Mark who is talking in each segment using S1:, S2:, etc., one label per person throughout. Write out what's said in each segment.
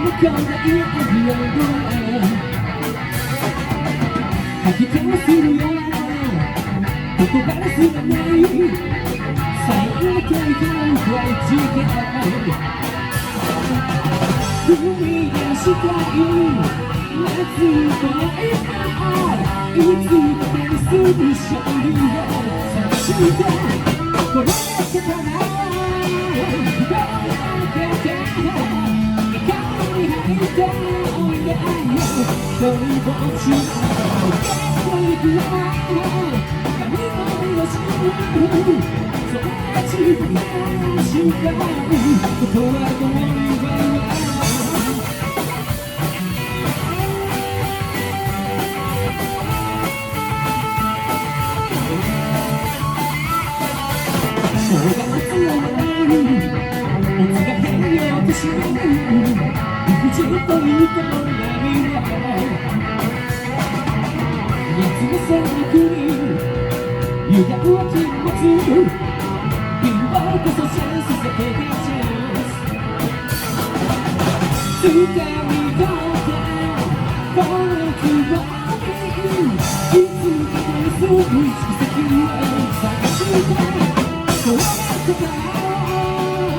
S1: 広大なグラウンドで吐き気のするような言葉ですらないサインが飛び交うCRAZY踏み出したいまずはこの一歩いつか手にする勝利を探して転がった球を拾い上げて掴み入っておいでよ一人ぼっちのゲームの行方は神のみぞ知るそんなちっぽけな心配事はこの希望甲が乙を笑い乙が丙を貶める理不尽という泥にまみれ奴の戦略に油断は禁物ビーンボールこそチャンスさ繰り返し掴み取ったこの希望にいつか手にする奇跡を探して転がった球を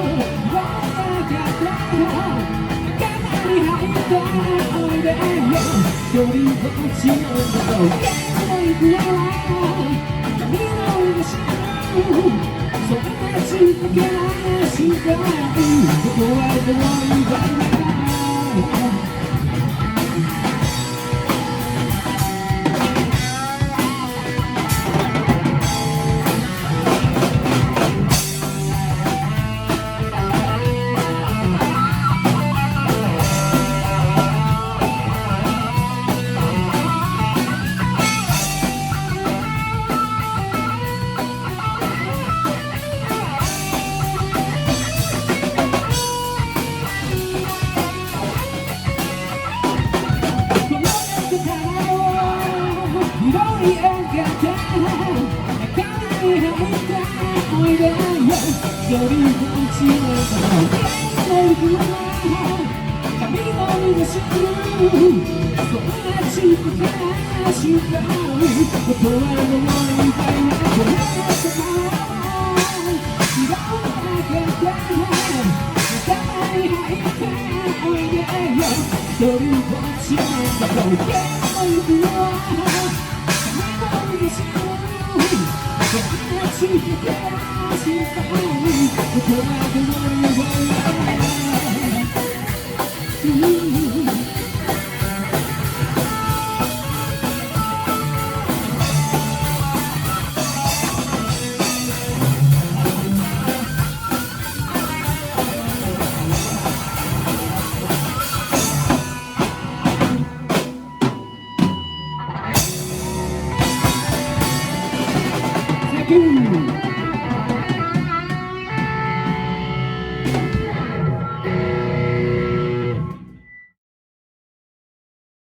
S1: 拾い上げて中に入っておいでよ一人ぼっちのゲームの行方は神のみぞ知るそんなちっぽけな心配事はこの希望拾い上げて中に入っておいでよ一人ぼっちのゲームの行方は神のみぞ知るそんなちっぽけな心配事はこの希望転がった球を拾い上げて中に入っておいでよ一人ぼっちのゲームの行方はそんなちっぽけな心配事はこの希望